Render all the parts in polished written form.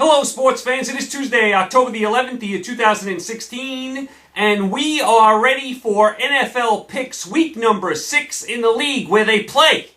Hello, sports fans. It is Tuesday, October the 11th, the year 2016, and we are ready for NFL Picks week number 6 in the league, where they play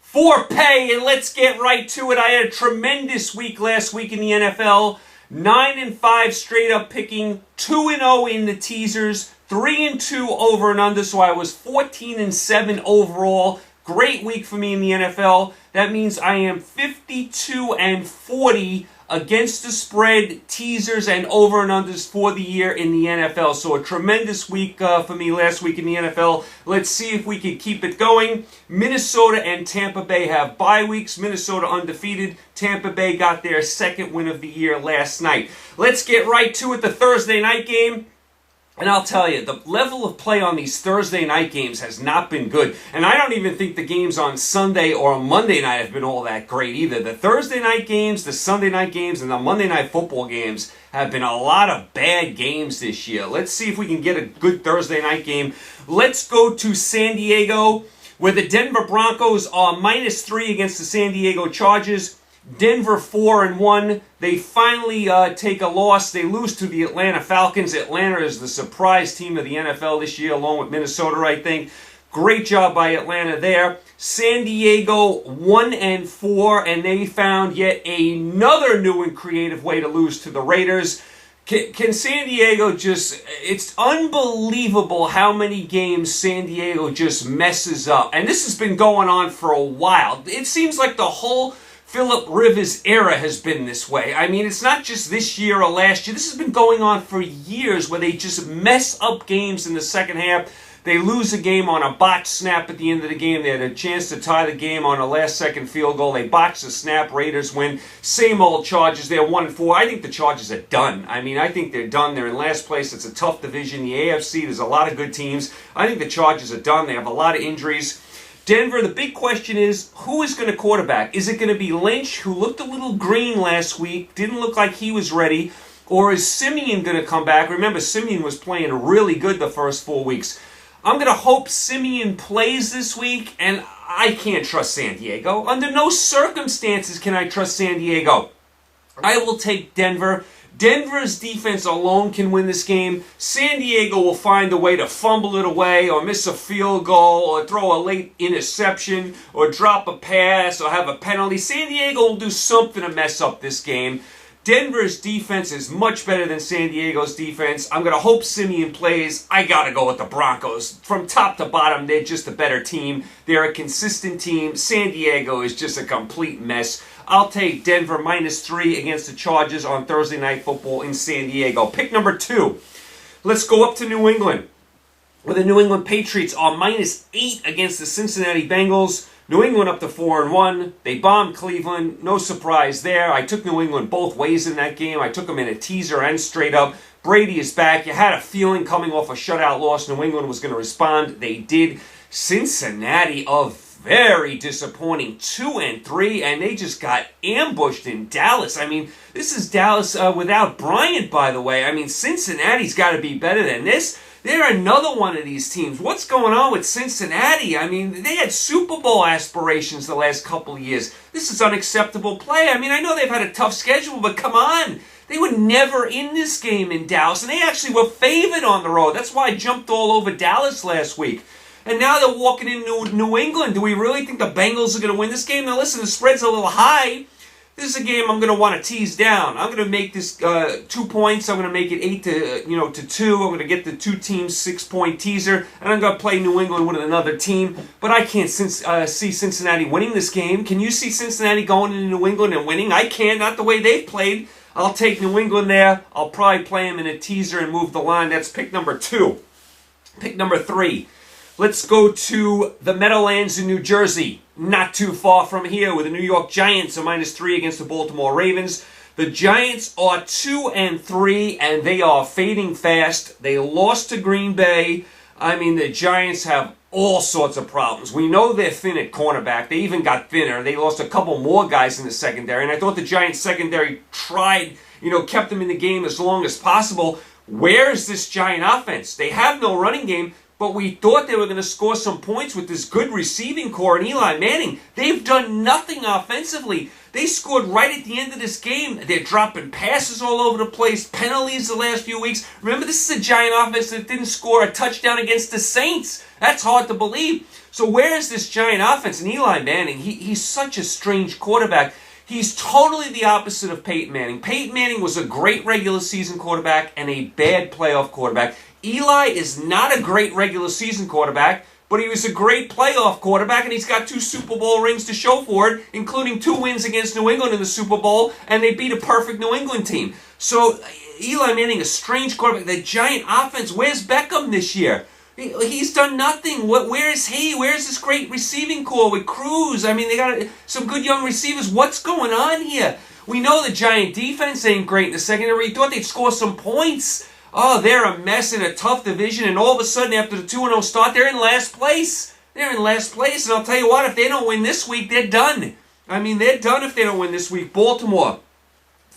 for pay. And let's get right to it. I had a tremendous week last week in the NFL. 9-5 straight up picking, 2-0 in the teasers, 3-2 over and under, so I was 14-7 overall. Great week for me in the NFL. That means I am 52-40 against the spread, teasers, and over and unders for the year in the NFL. So a tremendous week for me last week in the NFL. Let's see if we can keep it going. Minnesota and Tampa Bay have bye weeks. Minnesota undefeated. Tampa Bay got their second win of the year last night. Let's get right to it. The Thursday night game. And I'll tell you, the level of play on these Thursday night games has not been good. And I don't even think the games on Sunday or Monday night have been all that great either. The Thursday night games, the Sunday night games, and the Monday night football games have been a lot of bad games this year. Let's see if we can get a good Thursday night game. Let's go to San Diego, where the Denver Broncos are -3 against the San Diego Chargers. Denver 4-1. They finally take a loss. They lose to the Atlanta Falcons. Atlanta is the surprise team of the NFL this year, along with Minnesota, I think. Great job by Atlanta there. San Diego 1-4, and they found yet another new and creative way to lose to the Raiders. Can San Diego just... It's unbelievable how many games San Diego just messes up. And this has been going on for a while. It seems like the whole Philip Rivers era has been this way. I mean, it's not just this year or last year. This has been going on for years, where they just mess up games in the second half. They lose a game on a botched snap at the end of the game. They had a chance to tie the game on a last-second field goal. They botched the snap. Raiders win. Same old Chargers. They're 1-4. I think the Chargers are done. I mean, I think they're done. They're in last place. It's a tough division. The AFC, there's a lot of good teams. I think the Chargers are done. They have a lot of injuries. Denver, the big question is, who is going to quarterback? Is it going to be Lynch, who looked a little green last week, didn't look like he was ready, or is Simeon going to come back? Remember, Simeon was playing really good the first 4 weeks. I'm going to hope Simeon plays this week, and I can't trust San Diego. Under no circumstances can I trust San Diego. I will take Denver. Denver's defense alone can win this game. San Diego will find a way to fumble it away or miss a field goal or throw a late interception or drop a pass or have a penalty. San Diego will do something to mess up this game. Denver's defense is much better than San Diego's defense. I'm going to hope Simeon plays. I got to go with the Broncos. From top to bottom, they're just a better team. They're a consistent team. San Diego is just a complete mess. I'll take Denver -3 against the Chargers on Thursday Night Football in San Diego. Pick number 2. Let's go up to New England, where the New England Patriots are -8 against the Cincinnati Bengals. New England up to 4-1. They bombed Cleveland. No surprise there. I took New England both ways in that game. I took them in a teaser and straight up. Brady is back. You had a feeling coming off a shutout loss New England was going to respond. They did. Cincinnati of very disappointing 2-3, and they just got ambushed in Dallas. I mean, this is Dallas without Bryant, by the way. I mean, Cincinnati's got to be better than this. They're another one of these teams. What's going on with Cincinnati? I mean, they had Super Bowl aspirations the last couple of years. This is unacceptable play. I mean, I know they've had a tough schedule, but come on. They were never in this game in Dallas, and they actually were favored on the road. That's why I jumped all over Dallas last week. And now they're walking into New England. Do we really think the Bengals are going to win this game? Now listen, the spread's a little high. This is a game I'm going to want to tease down. I'm going to make this 2 points. I'm going to make it 8-2. I'm going to get the 2 teams 6-point teaser, and I'm going to play New England with another team. But I can't see Cincinnati winning this game. Can you see Cincinnati going into New England and winning? I can't. Not the way they've played. I'll take New England there. I'll probably play them in a teaser and move the line. That's pick number 2. Pick number 3. Let's go to the Meadowlands in New Jersey. Not too far from here, where the New York Giants are -3 against the Baltimore Ravens. The Giants are 2-3, and they are fading fast. They lost to Green Bay. I mean, the Giants have all sorts of problems. We know they're thin at cornerback. They even got thinner. They lost a couple more guys in the secondary, and I thought the Giants secondary kept them in the game as long as possible. Where's this Giant offense? They have no running game. But we thought they were going to score some points with this good receiving core and Eli Manning. They've done nothing offensively. They scored right at the end of this game. They're dropping passes all over the place, penalties the last few weeks. Remember, this is a Giant offense that didn't score a touchdown against the Saints. That's hard to believe. So where is this Giant offense? And Eli Manning, he's such a strange quarterback. He's totally the opposite of Peyton Manning. Peyton Manning was a great regular season quarterback and a bad playoff quarterback. Eli is not a great regular season quarterback, but he was a great playoff quarterback, and he's got 2 Super Bowl rings to show for it, including 2 wins against New England in the Super Bowl, and they beat a perfect New England team. So Eli Manning, a strange quarterback. The Giant offense, where's Beckham this year? He's done nothing. Where is he? Where's this great receiving core with Cruz? I mean, they got some good young receivers. What's going on here? We know the Giant defense ain't great in the secondary. We thought they'd score some points. Oh, they're a mess in a tough division, and all of a sudden, after the 2-0 start, they're in last place. They're in last place, and I'll tell you what, if they don't win this week, they're done. I mean, they're done if they don't win this week. Baltimore,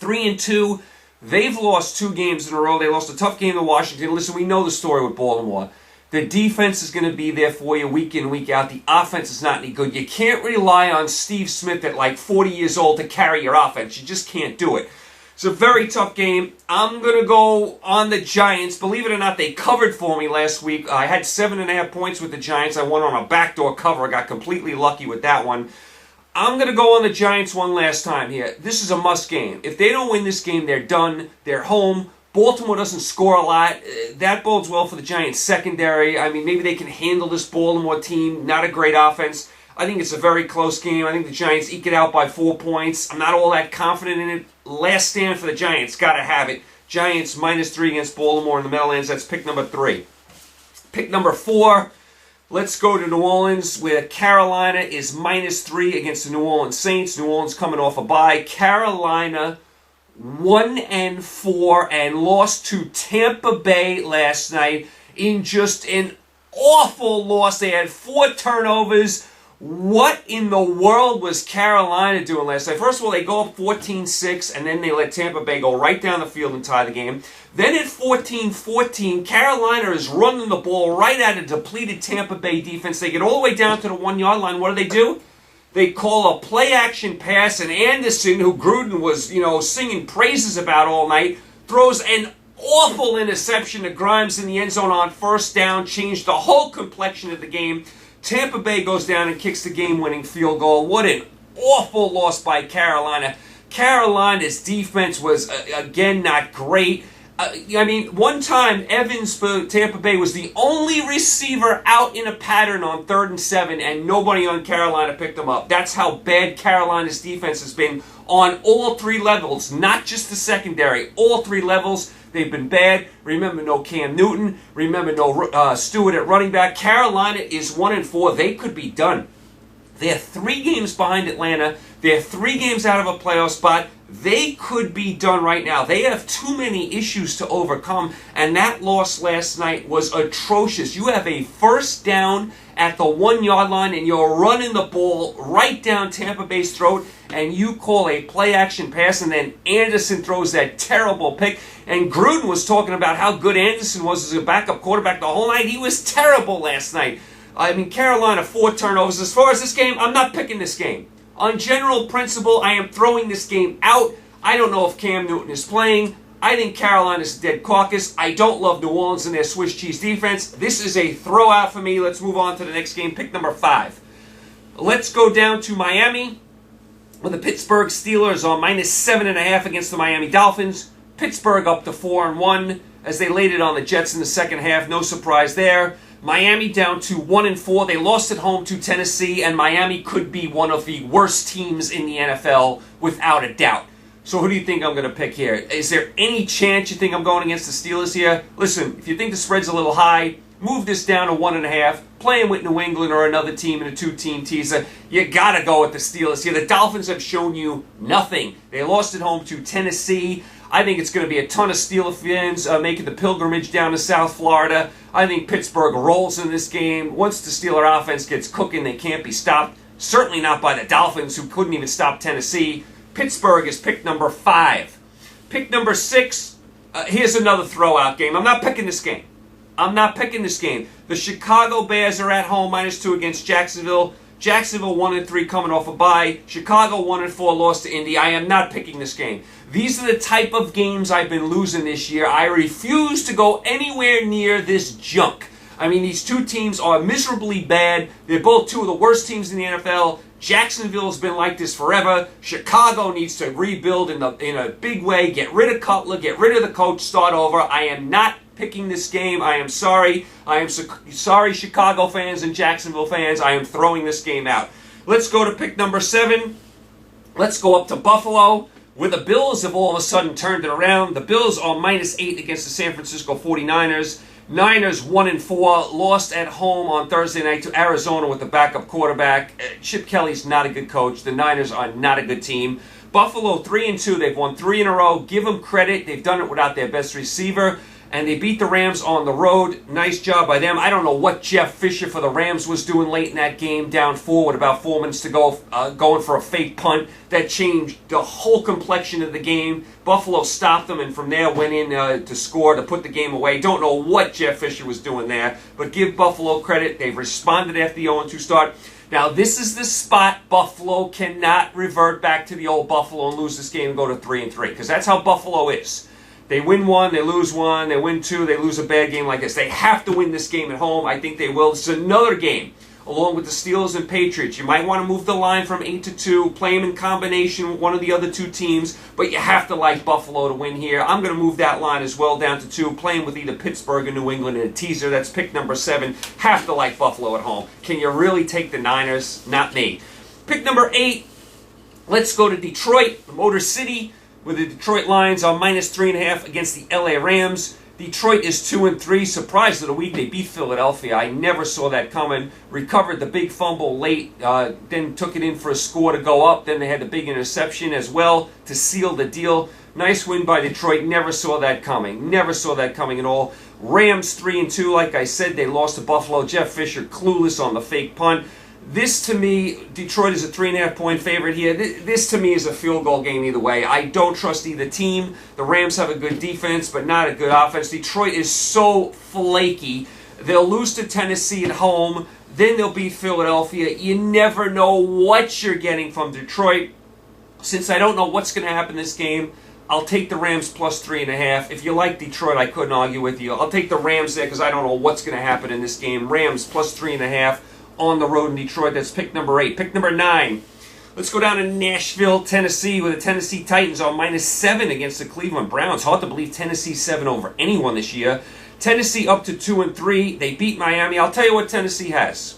3-2. They've lost 2 games in a row. They lost a tough game to Washington. Listen, we know the story with Baltimore. The defense is going to be there for you week in, week out. The offense is not any good. You can't rely on Steve Smith at like 40 years old to carry your offense. You just can't do it. It's a very tough game. I'm going to go on the Giants. Believe it or not, they covered for me last week. I had 7.5 points with the Giants. I went on a backdoor cover. I got completely lucky with that one. I'm going to go on the Giants one last time here. This is a must game. If they don't win this game, they're done. They're home. Baltimore doesn't score a lot. That bodes well for the Giants secondary. I mean, maybe they can handle this Baltimore team. Not a great offense. I think it's a very close game. I think the Giants eke it out by 4 points. I'm not all that confident in it. Last stand for the Giants. Got to have it. Giants -3 against Baltimore in the Meadowlands. That's pick number 3. Pick number 4. Let's go to New Orleans, where Carolina is -3 against the New Orleans Saints. New Orleans coming off a bye. Carolina 1-4 and lost to Tampa Bay last night in just an awful loss. They had 4 turnovers. What in the world was Carolina doing last night? First of all, they go up 14-6, and then they let Tampa Bay go right down the field and tie the game. Then at 14-14, Carolina is running the ball right at a depleted Tampa Bay defense. They get all the way down to the 1-yard line. What do? They call a play-action pass, and Anderson, who Gruden was, singing praises about all night, throws an awful interception to Grimes in the end zone on first down, changed the whole complexion of the game. Tampa Bay goes down and kicks the game-winning field goal. What an awful loss by Carolina. Carolina's defense was, again, not great. One time, Evans for Tampa Bay was the only receiver out in a pattern on 3rd and 7, and nobody on Carolina picked him up. That's how bad Carolina's defense has been on all 3 levels, not just the secondary. All 3 levels, they've been bad. Remember, no Cam Newton. Remember, no Stewart at running back. Carolina is 1-4. They could be done. They're 3 games behind Atlanta. They're 3 games out of a playoff spot. They could be done right now. They have too many issues to overcome, and that loss last night was atrocious. You have a first down at the 1-yard line, and you're running the ball right down Tampa Bay's throat, and you call a play-action pass, and then Anderson throws that terrible pick. And Gruden was talking about how good Anderson was as a backup quarterback the whole night. He was terrible last night. Carolina, 4 turnovers. As far as this game, I'm not picking this game. On general principle, I am throwing this game out. I don't know if Cam Newton is playing. I think Carolina's a dead carcass. I don't love New Orleans and their Swiss cheese defense. This is a throw out for me. Let's move on to the next game, pick number 5. Let's go down to Miami, where the Pittsburgh Steelers are -7.5 against the Miami Dolphins. Pittsburgh up to 4-1 as they laid it on the Jets in the second half. No surprise there. Miami down to 1-4. They lost at home to Tennessee, and Miami could be one of the worst teams in the NFL without a doubt. So who do you think I'm going to pick here? Is there any chance you think I'm going against the Steelers here? Listen, if you think the spread's a little high, move this down to 1.5. Playing with New England or another team in a 2-team teaser, you got to go with the Steelers here. The Dolphins have shown you nothing. They lost at home to Tennessee. I think it's going to be a ton of Steelers fans making the pilgrimage down to South Florida. I think Pittsburgh rolls in this game. Once the Steeler offense gets cooking, they can't be stopped. Certainly not by the Dolphins, who couldn't even stop Tennessee. Pittsburgh is pick number 5. Pick number 6, here's another throw-out game. I'm not picking this game. The Chicago Bears are at home, -2 against Jacksonville. Jacksonville 1-3 coming off a bye. Chicago 1-4 lost to Indy. I am not picking this game. These are the type of games I've been losing this year. I refuse to go anywhere near this junk. I mean, these two teams are miserably bad. They're both two of the worst teams in the NFL. Jacksonville's been like this forever. Chicago needs to rebuild in a big way. Get rid of Cutler. Get rid of the coach. Start over. I am not picking this game. I am sorry. I am sorry, Chicago fans and Jacksonville fans. I am throwing this game out. Let's go to pick number 7. Let's go up to Buffalo, where the Bills have all of a sudden turned it around. The Bills are -8 against the San Francisco 49ers. Niners 1-4, lost at home on Thursday night to Arizona with the backup quarterback. Chip Kelly's not a good coach. The Niners are not a good team. Buffalo 3-2. They've won 3 in a row. Give them credit. They've done it without their best receiver. And they beat the Rams on the road. Nice job by them. I don't know what Jeff Fisher for the Rams was doing late in that game, down 4 with about 4 minutes to go, going for a fake punt. That changed the whole complexion of the game. Buffalo stopped them, and from there went in to score to put the game away. Don't know what Jeff Fisher was doing there, but give Buffalo credit. They've responded after the 0-2 start. Now, this is the spot Buffalo cannot revert back to the old Buffalo and lose this game and go to 3-3, because that's how Buffalo is. They win 1, they lose 1, they win 2, they lose a bad game like this. They have to win this game at home. I think they will. It's another game, along with the Steelers and Patriots. You might want to move the line from 8-2, play them in combination with one of the other two teams, but you have to like Buffalo to win here. I'm going to move that line as well down to 2, playing with either Pittsburgh or New England in a teaser. That's pick number 7. Have to like Buffalo at home. Can you really take the Niners? Not me. Pick number 8, let's go to Detroit, Motor City, where the Detroit Lions are -3.5 against the LA Rams. Detroit is 2-3. Surprise of the week, they beat Philadelphia. I never saw that coming. Recovered the big fumble late, then took it in for a score to go up. Then they had the big interception as well to seal the deal. Nice win by Detroit. Never saw that coming. Never saw that coming at all. Rams 3-2. Like I said, they lost to Buffalo. Jeff Fisher clueless on the fake punt. This, to me, Detroit is a 3.5-point favorite here. This, to me, is a field goal game either way. I don't trust either team. The Rams have a good defense, but not a good offense. Detroit is so flaky. They'll lose to Tennessee at home. Then they'll beat Philadelphia. You never know what you're getting from Detroit. Since I don't know what's going to happen this game, I'll take the Rams plus 3.5. If you like Detroit, I couldn't argue with you. I'll take the Rams there because I don't know what's going to happen in this game. Rams plus 3.5. On the road in Detroit. That's pick number 8. Pick number 9. Let's go down to Nashville, Tennessee, where the Tennessee Titans are -7 against the Cleveland Browns. Hard to believe Tennessee 7 over anyone this year. Tennessee up to 2-3. They beat Miami. I'll tell you what Tennessee has.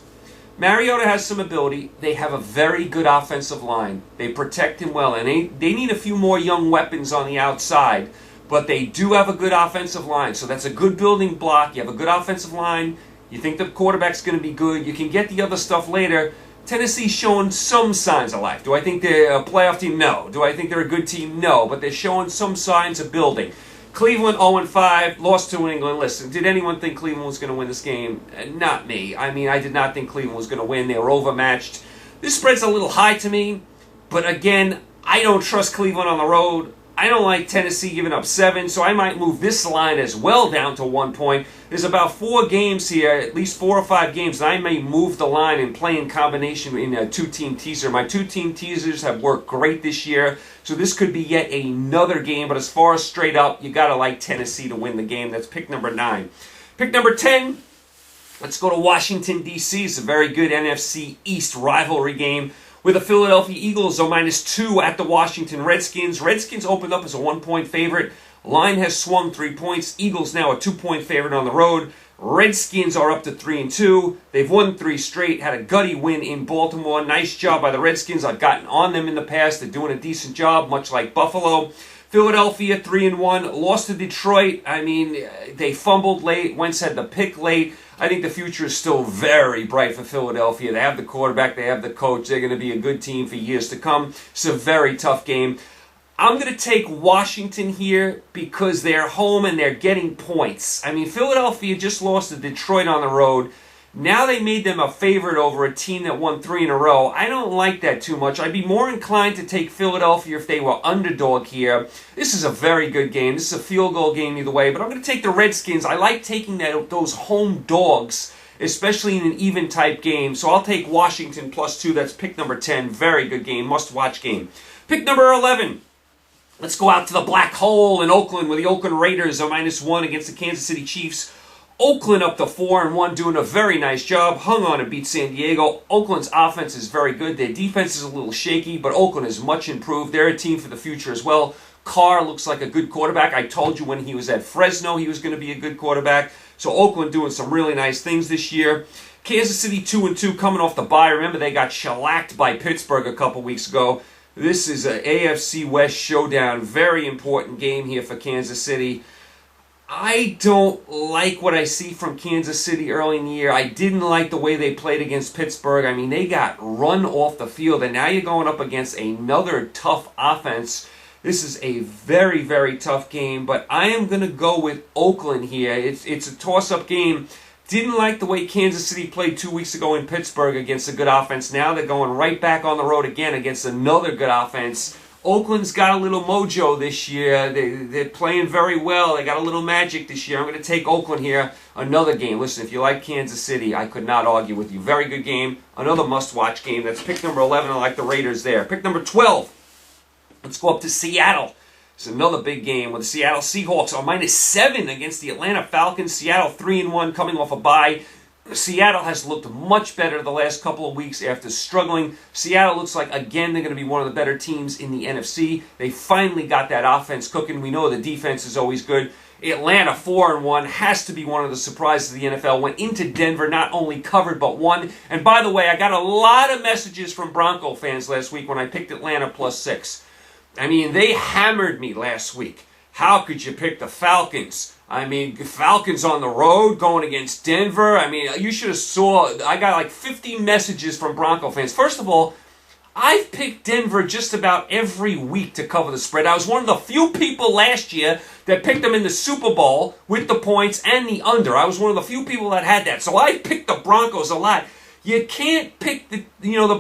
Mariota has some ability. They have a very good offensive line. They protect him well, and they need a few more young weapons on the outside, but they do have a good offensive line, so that's a good building block. You have a good offensive line. You think the quarterback's going to be good. You can get the other stuff later. Tennessee's showing some signs of life. Do I think they're a playoff team? No. Do I think they're a good team? No. But they're showing some signs of building. Cleveland 0-5, lost to New England. Listen, did anyone think Cleveland was going to win this game? Not me. I mean, I did not think Cleveland was going to win. They were overmatched. This spread's a little high to me. But again, I don't trust Cleveland on the road. I don't like Tennessee giving up 7, so I might move this line as well down to 1 point. There's about 4 games here, at least 4 or 5 games, and I may move the line and play in combination in a 2-team teaser. My 2-team teasers have worked great this year, so this could be yet another game. But as far as straight up, you got to like Tennessee to win the game. That's pick number 9. Pick number 10, let's go to Washington, D.C. It's a very good NFC East rivalry game, where the Philadelphia Eagles are -2 at the Washington Redskins. Redskins opened up as a 1-point favorite. Line has swung 3 points. Eagles now a 2-point favorite on the road. Redskins are up to 3-2. They've won 3 straight. Had a gutty win in Baltimore. Nice job by the Redskins. I've gotten on them in the past. They're doing a decent job, much like Buffalo. Philadelphia 3-1. Lost to Detroit. I mean, they fumbled late. Wentz had the pick late. I think the future is still very bright for Philadelphia. They have the quarterback. They have the coach. They're going to be a good team for years to come. It's a very tough game. I'm going to take Washington here because they're home and they're getting points. I mean, Philadelphia just lost to Detroit on the road. Now they made them a favorite over a team that won 3 in a row. I don't like that too much. I'd be more inclined to take Philadelphia if they were underdog here. This is a very good game. This is a field goal game either way, but I'm going to take the Redskins. I like taking those home dogs especially in an even type game. So I'll take Washington +2. That's pick number 10. Very good game, must-watch game. Pick number 11. Let's go out to the black hole in Oakland where the Oakland Raiders are -1 against the Kansas City Chiefs. Oakland up to 4-1, doing a very nice job. Hung on and beat San Diego. Oakland's offense is very good. Their defense is a little shaky, but Oakland is much improved. They're a team for the future as well. Carr looks like a good quarterback. I told you when he was at Fresno he was going to be a good quarterback. So Oakland doing some really nice things this year. Kansas City 2-2 coming off the bye. Remember, they got shellacked by Pittsburgh a couple weeks ago. This is an AFC West showdown. Very important game here for Kansas City. I don't like what I see from Kansas City early in the year. I didn't like the way they played against Pittsburgh. I mean, they got run off the field, and now you're going up against another tough offense. This is a very, very tough game, but I am going to go with Oakland here. It's a toss-up game. Didn't like the way Kansas City played 2 weeks ago in Pittsburgh against a good offense. Now they're going right back on the road again against another good offense. Oakland's got a little mojo this year. They're playing very well. They got a little magic this year. I'm going to take Oakland here. Another game. Listen, if you like Kansas City, I could not argue with you. Very good game. Another must-watch game. That's pick number 11. I like the Raiders there. Pick number 12. Let's go up to Seattle. It's another big game where the Seattle Seahawks are -7 against the Atlanta Falcons. Seattle 3-1 coming off a bye. Seattle has looked much better the last couple of weeks after struggling. Seattle looks like, again, they're going to be one of the better teams in the NFC. They finally got that offense cooking. We know the defense is always good. Atlanta 4-1 has to be one of the surprises of the NFL. Went into Denver, not only covered but won. And by the way, I got a lot of messages from Bronco fans last week when I picked Atlanta +6. I mean, they hammered me last week. How could you pick the Falcons? I mean, Falcons on the road going against Denver. I mean, you should have saw. I got like 50 messages from Bronco fans. First of all, I've picked Denver just about every week to cover the spread. I was one of the few people last year that picked them in the Super Bowl with the points and the under. I was one of the few people that had that. So I picked the Broncos a lot. You can't pick the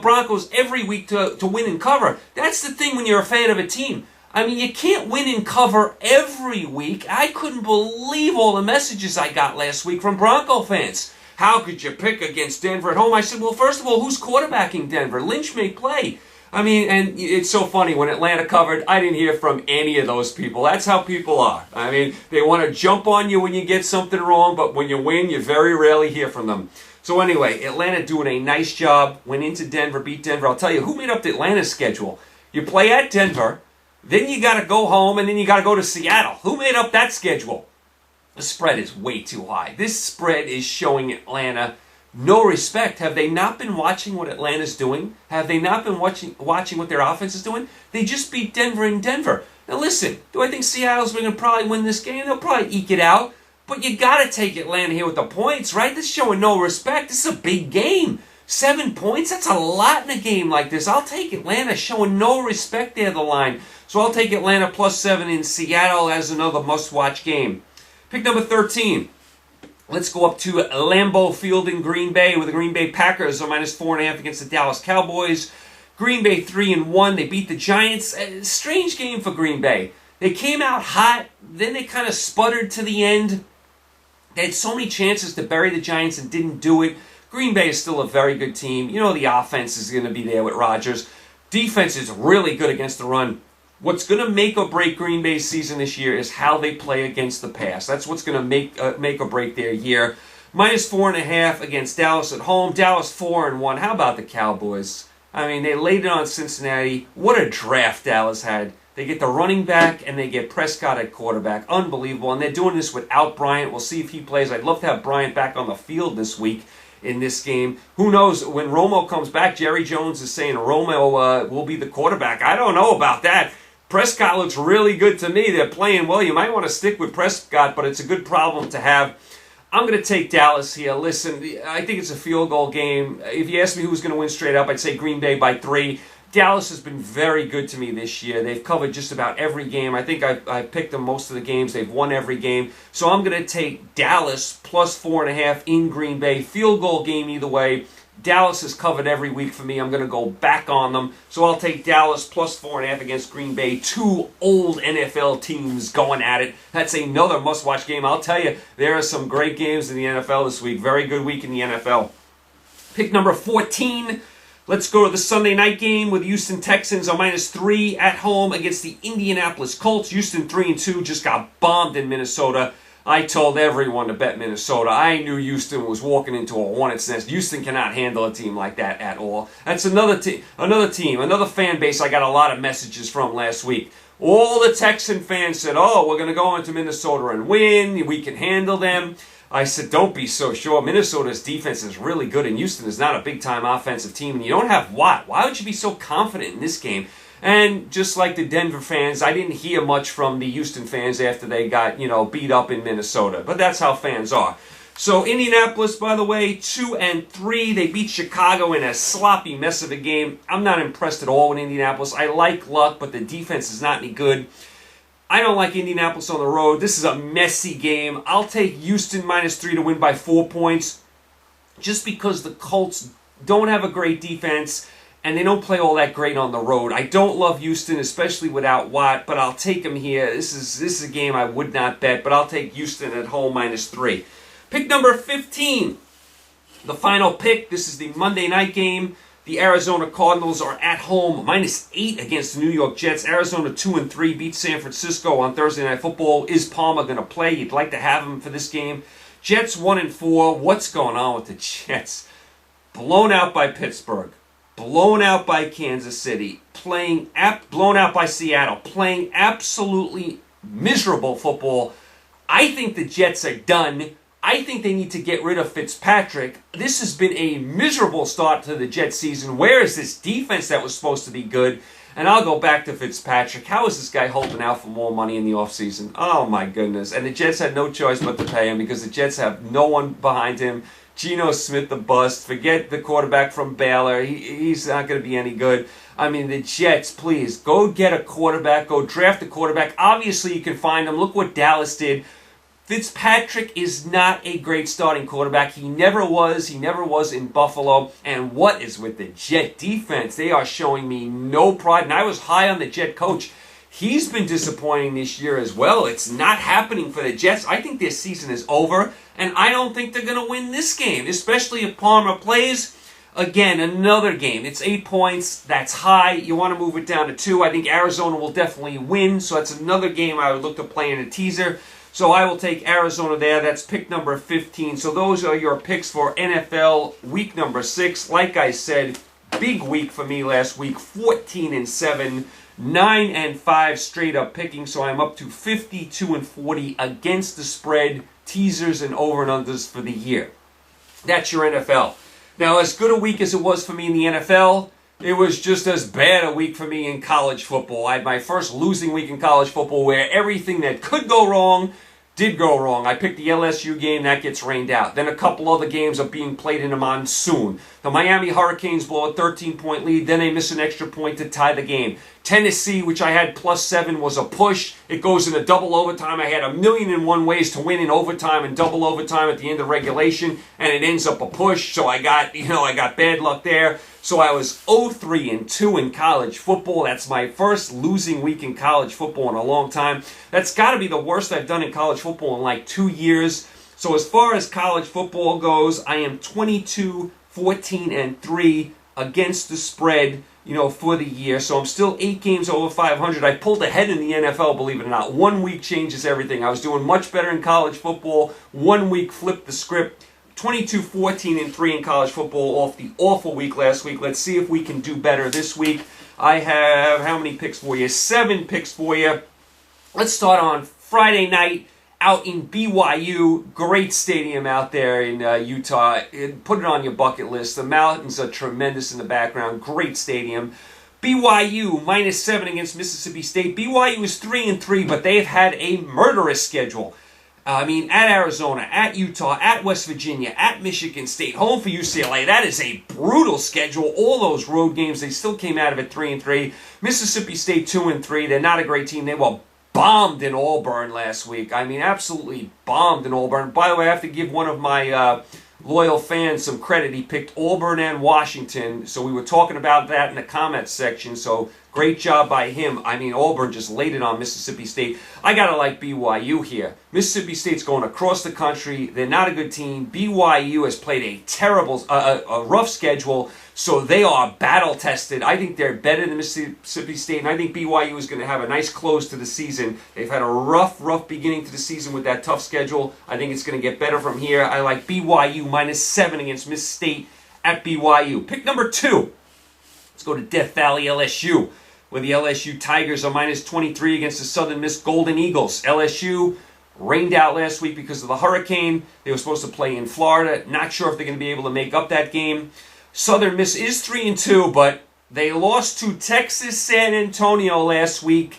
Broncos every week to win and cover. That's the thing when you're a fan of a team. I mean, you can't win and cover every week. I couldn't believe all the messages I got last week from Bronco fans. How could you pick against Denver at home? I said, well, first of all, who's quarterbacking Denver? Lynch may play. I mean, and it's so funny. When Atlanta covered, I didn't hear from any of those people. That's how people are. I mean, they want to jump on you when you get something wrong, but when you win, you very rarely hear from them. So anyway, Atlanta doing a nice job. Went into Denver, beat Denver. I'll tell you, who made up the Atlanta schedule? You play at Denver, then you got to go home, and then you got to go to Seattle. Who made up that schedule? The spread is way too high. This spread is showing Atlanta no respect. Have they not been watching what Atlanta's doing? Have they not been watching what their offense is doing? They just beat Denver in Denver. Now listen, do I think Seattle's going to probably win this game? They'll probably eke it out. But you got to take Atlanta here with the points, right? This is showing no respect. This is a big game. 7 points, that's a lot in a game like this. I'll take Atlanta showing no respect there, the line. So I'll take Atlanta +7 in Seattle as another must-watch game. Pick number 13. Let's go up to Lambeau Field in Green Bay where the Green Bay Packers are -4.5 against the Dallas Cowboys. Green Bay 3-1. They beat the Giants. A strange game for Green Bay. They came out hot, then they kind of sputtered to the end. They had so many chances to bury the Giants and didn't do it. Green Bay is still a very good team. You know the offense is going to be there with Rodgers. Defense is really good against the run. What's going to make or break Green Bay's season this year is how they play against the pass. That's what's going to make or break their year. -4.5 against Dallas at home. Dallas 4-1. How about the Cowboys? I mean, they laid it on Cincinnati. What a draft Dallas had. They get the running back and they get Prescott at quarterback. Unbelievable. And they're doing this without Bryant. We'll see if he plays. I'd love to have Bryant back on the field this week in this game. Who knows? When Romo comes back, Jerry Jones is saying Romo will be the quarterback. I don't know about that. Prescott looks really good to me. They're playing well. You might want to stick with Prescott, but it's a good problem to have. I'm going to take Dallas here. Listen, I think it's a field goal game. If you ask me who's going to win straight up, I'd say Green Bay by 3. Dallas has been very good to me this year. They've covered just about every game. I think I picked them most of the games. They've won every game. So I'm going to take Dallas +4.5 in Green Bay. Field goal game either way. Dallas has covered every week for me. I'm going to go back on them. So I'll take Dallas plus 4.5 against Green Bay. Two old NFL teams going at it. That's another must-watch game. I'll tell you, there are some great games in the NFL this week. Very good week in the NFL. Pick number 14. Let's go to the Sunday night game with Houston Texans on -3 at home against the Indianapolis Colts. Houston 3-2 just got bombed in Minnesota. I told everyone to bet Minnesota. I knew Houston was walking into a hornet's nest. Houston cannot handle a team like that at all. That's another team, another fan base I got a lot of messages from last week. All the Texan fans said, oh, we're going to go into Minnesota and win. We can handle them. I said, don't be so sure. Minnesota's defense is really good, and Houston is not a big-time offensive team, and you don't have Watt. Why would you be so confident in this game? And just like the Denver fans, I didn't hear much from the Houston fans after they got, beat up in Minnesota. But that's how fans are. So Indianapolis, by the way, 2-3. They beat Chicago in a sloppy mess of a game. I'm not impressed at all with Indianapolis. I like Luck, but the defense is not any good. I don't like Indianapolis on the road. This is a messy game. I'll take Houston -3 to win by 4 points just because the Colts don't have a great defense and they don't play all that great on the road. I don't love Houston, especially without Watt, but I'll take them here. This is a game I would not bet, but I'll take Houston at home -3. Pick number 15. The final pick. This is the Monday night game. The Arizona Cardinals are at home, -8 against the New York Jets. Arizona 2-3 beat San Francisco on Thursday Night Football. Is Palmer going to play? You'd like to have him for this game. Jets 1-4. What's going on with the Jets? Blown out by Pittsburgh. Blown out by Kansas City. Blown out by Seattle. Playing absolutely miserable football. I think the Jets are done. I think they need to get rid of Fitzpatrick. This has been a miserable start to the Jets season. Where is this defense that was supposed to be good? And I'll go back to Fitzpatrick. How is this guy holding out for more money in the offseason? Oh, my goodness. And the Jets had no choice but to pay him because the Jets have no one behind him. Geno Smith, the bust. Forget the quarterback from Baylor. He's not going to be any good. I mean, the Jets, please, go get a quarterback. Go draft a quarterback. Obviously, you can find him. Look what Dallas did. Fitzpatrick is not a great starting quarterback. He never was. He never was in Buffalo. And what is with the Jet defense? They are showing me no pride. And I was high on the Jet coach. He's been disappointing this year as well. It's not happening for the Jets. I think their season is over. And I don't think they're going to win this game, especially if Palmer plays. Again, another game. It's 8 points. That's high. You want to move it down to 2. I think Arizona will definitely win. So that's another game I would look to play in a teaser. So I will take Arizona there. That's pick number 15. So those are your picks for NFL week number 6. Like I said, big week for me last week. 14-7, 9-5 straight up picking. So I'm up to 52-40 against the spread, teasers and over and unders for the year. That's your NFL. Now, as good a week as it was for me in the NFL, it was just as bad a week for me in college football. I had my first losing week in college football where everything that could go wrong did go wrong. I picked the LSU game, that gets rained out. Then a couple other games are being played in a monsoon. The Miami Hurricanes blow a 13-point lead, then they miss an extra point to tie the game. Tennessee, which I had +7, was a push. It goes into double overtime. I had 1,000,001 ways to win in overtime and double overtime at the end of regulation, and it ends up a push. So I got bad luck there. So I was 0-3-2 in college football. That's my first losing week in college football in a long time. That's got to be the worst I've done in college football in like 2 years. So as far as college football goes, I am 22-14-3 against the spread, for the year. So I'm still 8 games over 500. I pulled ahead in the NFL, believe it or not. 1 week changes everything. I was doing much better in college football. 1 week flipped the script. 22-14-3 in college football off the awful week last week. Let's see if we can do better this week. I have how many picks for you? 7 picks for you. Let's start on Friday night out in BYU. Great stadium out there in Utah. Put it on your bucket list. The mountains are tremendous in the background. Great stadium. BYU -7 against Mississippi State. BYU is 3-3, but they've had a murderous schedule. At Arizona, at Utah, at West Virginia, at Michigan State, home for UCLA. That is a brutal schedule. All those road games, they still came out of it 3-3. Mississippi State 2-3. They're not a great team. They were bombed in Auburn last week. Absolutely bombed in Auburn. By the way, I have to give one of my loyal fans some credit. He picked Auburn and Washington, so we were talking about that in the comments section, so great job by him. I mean, Auburn just laid it on Mississippi State. I got to like BYU here. Mississippi State's going across the country. They're not a good team. BYU has played a terrible, a rough schedule, so they are battle-tested. I think they're better than Mississippi State, and I think BYU is going to have a nice close to the season. They've had a rough beginning to the season with that tough schedule. I think it's going to get better from here. I like BYU -7 against Miss State at BYU. Pick number 2. Let's go to Death Valley, LSU, where the LSU Tigers are -23 against the Southern Miss Golden Eagles. LSU rained out last week because of the hurricane. They were supposed to play in Florida. Not sure if they're going to be able to make up that game. Southern Miss is 3-2, but they lost to Texas San Antonio last week,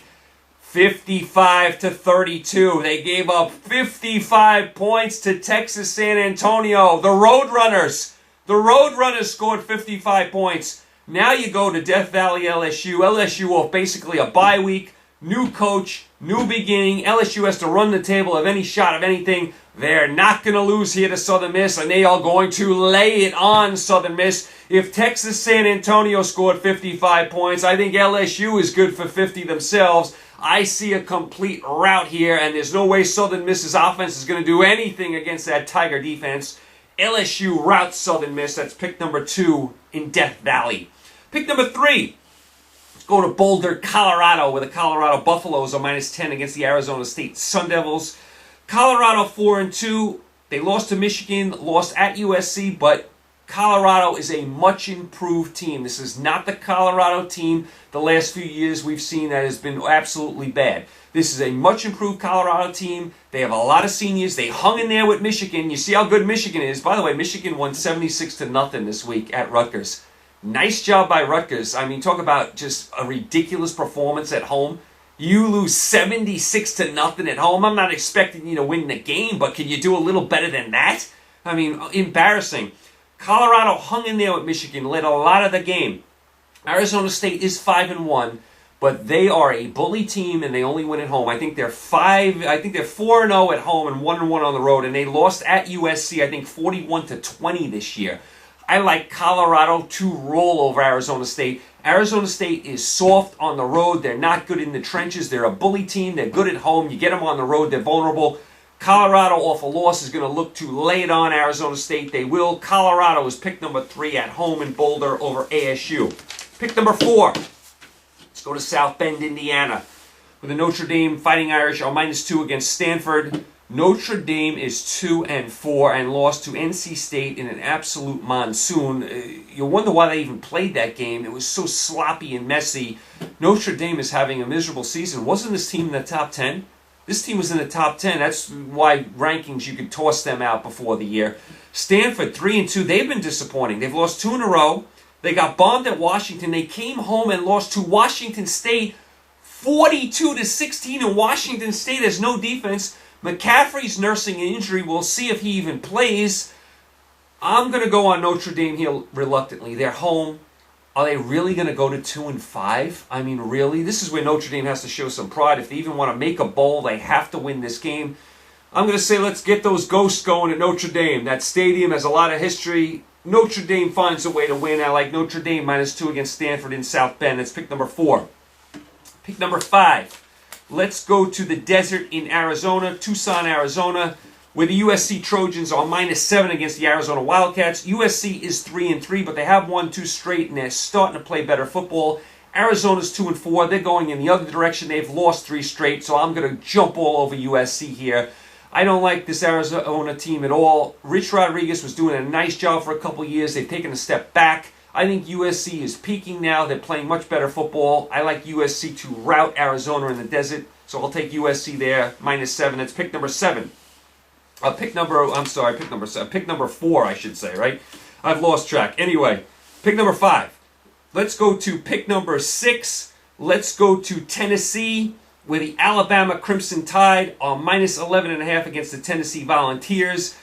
55-32. They gave up 55 points to Texas San Antonio. The Roadrunners scored 55 points. Now you go to Death Valley LSU. LSU off basically a bye week, new coach, new beginning. LSU has to run the table of any shot of anything. They're not going to lose here to Southern Miss, and they are going to lay it on Southern Miss. If Texas San Antonio scored 55 points, I think LSU is good for 50 themselves. I see a complete rout here, and there's no way Southern Miss's offense is going to do anything against that Tiger defense. LSU routs Southern Miss. That's pick number 2 in Death Valley. Pick number 3. Let's go to Boulder, Colorado, where the Colorado Buffaloes are -10 against the Arizona State Sun Devils. Colorado 4-2. They lost to Michigan, lost at USC, but Colorado is a much improved team. This is not the Colorado team the last few years we've seen that has been absolutely bad. This is a much improved Colorado team. They have a lot of seniors. They hung in there with Michigan. You see how good Michigan is. By the way, Michigan won 76-0 this week at Rutgers. Nice job by Rutgers. I mean, talk about just a ridiculous performance at home. You lose 76-0 at home. I'm not expecting you to win the game, but can you do a little better than that? I mean, embarrassing. Colorado hung in there with Michigan, led a lot of the game. Arizona State is 5-1, but they are a bully team and they only win at home. I think they're 4-0 at home and 1-1 on the road, and they lost at USC, I think 41-20 this year. I like Colorado to roll over Arizona State. Arizona State is soft on the road. They're not good in the trenches. They're a bully team. They're good at home. You get them on the road, they're vulnerable. Colorado off a loss is going to look to lay it on Arizona State. They will. Colorado is pick number 3 at home in Boulder over ASU. Pick number 4. Let's go to South Bend, Indiana, where the Notre Dame Fighting Irish are -2 against Stanford. Notre Dame is 2-4 and lost to NC State in an absolute monsoon. You wonder why they even played that game. It was so sloppy and messy. Notre Dame is having a miserable season. Wasn't this team in the top 10? This team was in the top 10. That's why rankings, you could toss them out before the year. Stanford, 3-2. They've been disappointing. They've lost 2 in a row. They got bombed at Washington. They came home and lost to Washington State 42-16, and Washington State has no defense. McCaffrey's nursing an injury. We'll see if he even plays. I'm going to go on Notre Dame here reluctantly. They're home. Are they really going to go to 2-5? I mean, really? This is where Notre Dame has to show some pride. If they even want to make a bowl, they have to win this game. I'm going to say let's get those ghosts going at Notre Dame. That stadium has a lot of history. Notre Dame finds a way to win. I like Notre Dame -2 against Stanford in South Bend. That's pick number 4. Pick number 5. Let's go to the desert in Arizona, Tucson, Arizona, where the USC Trojans are -7 against the Arizona Wildcats. USC is 3-3, but they have won 2 straight, and they're starting to play better football. Arizona's 2-4. They're going in the other direction. They've lost 3 straight, so I'm going to jump all over USC here. I don't like this Arizona team at all. Rich Rodriguez was doing a nice job for a couple years. They've taken a step back. I think USC is peaking now. They're playing much better football. I like USC to rout Arizona in the desert, so I'll take USC there, -7. That's pick number 7. Pick number 4, I should say, right? I've lost track. Anyway, pick number 5. Let's go to pick number 6. Let's go to Tennessee, where the Alabama Crimson Tide are -11.5 against the Tennessee Volunteers.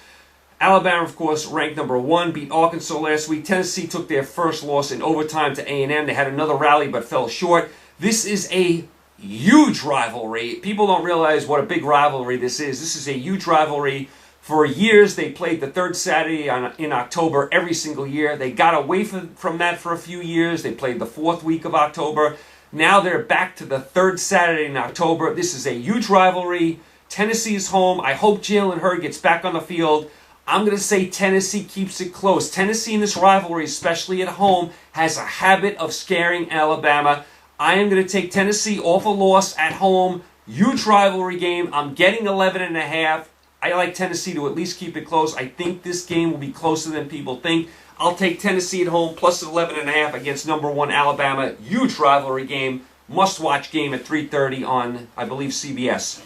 Alabama, of course, ranked number 1, beat Arkansas last week. Tennessee took their first loss in overtime to A&M. They had another rally but fell short. This is a huge rivalry. People don't realize what a big rivalry this is. This is a huge rivalry. For years, they played the third Saturday in October every single year. They got away from that for a few years. They played the fourth week of October. Now they're back to the third Saturday in October. This is a huge rivalry. Tennessee is home. I hope Jalen Hurd gets back on the field. I'm going to say Tennessee keeps it close. Tennessee in this rivalry, especially at home, has a habit of scaring Alabama. I am going to take Tennessee off a loss at home. Huge rivalry game. I'm getting 11.5. I like Tennessee to at least keep it close. I think this game will be closer than people think. I'll take Tennessee at home plus 11.5 against number 1 Alabama. Huge rivalry game. Must-watch game at 3:30 on, I believe, CBS.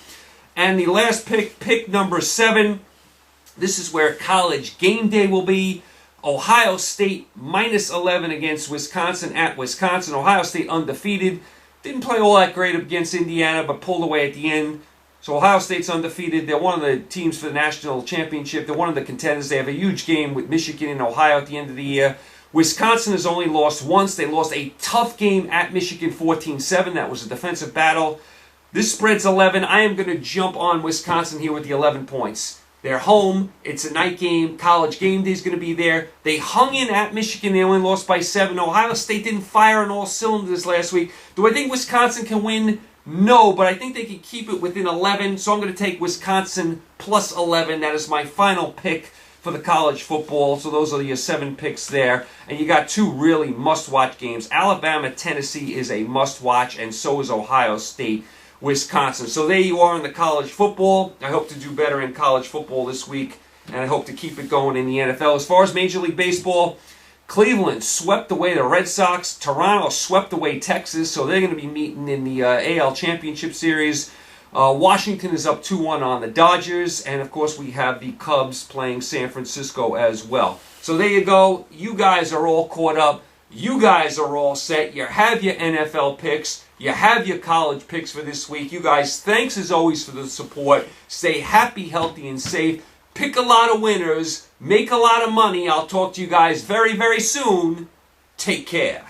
And the last pick number 7. This is where College game day will be. Ohio State minus 11 against Wisconsin at Wisconsin. Ohio State undefeated. Didn't play all that great against Indiana, but pulled away at the end. So Ohio State's undefeated. They're one of the teams for the national championship. They're one of the contenders. They have a huge game with Michigan and Ohio at the end of the year. Wisconsin has only lost once. They lost a tough game at Michigan 14-7. That was a defensive battle. This spread's 11. I am going to jump on Wisconsin here with the 11 points. They're home. It's a night game. College game day is going to be there. They hung in at Michigan. They only lost by 7. Ohio State didn't fire on all cylinders last week. Do I think Wisconsin can win? No, but I think they can keep it within 11. So I'm going to take Wisconsin plus 11. That is my final pick for the college football. So those are your 7 picks there. And you got 2 really must-watch games. Alabama-Tennessee is a must-watch, and so is Ohio State. Wisconsin. So there you are in the college football. I hope to do better in college football this week, and I hope to keep it going in the NFL. As far as Major League Baseball, Cleveland swept away the Red Sox. Toronto swept away Texas, so they're going to be meeting in the AL Championship Series. Washington is up 2-1 on the Dodgers, and of course we have the Cubs playing San Francisco as well. So there you go. You guys are all caught up. You guys are all set. You have your NFL picks. You have your college picks for this week. You guys, thanks as always for the support. Stay happy, healthy, and safe. Pick a lot of winners. Make a lot of money. I'll talk to you guys very, very soon. Take care.